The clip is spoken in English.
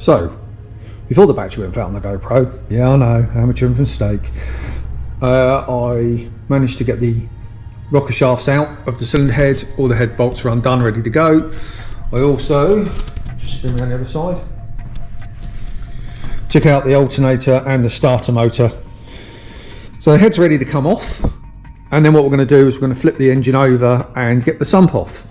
So, before the battery went out on the GoPro, yeah, I know, amateur mistake, I managed to get the rocker shafts out of the cylinder head. All the head bolts are undone, ready to go. I also, just spin around the other side, took out the alternator and the starter motor. So the head's ready to come off, and then what we're going to do is we're going to flip the engine over and get the sump off.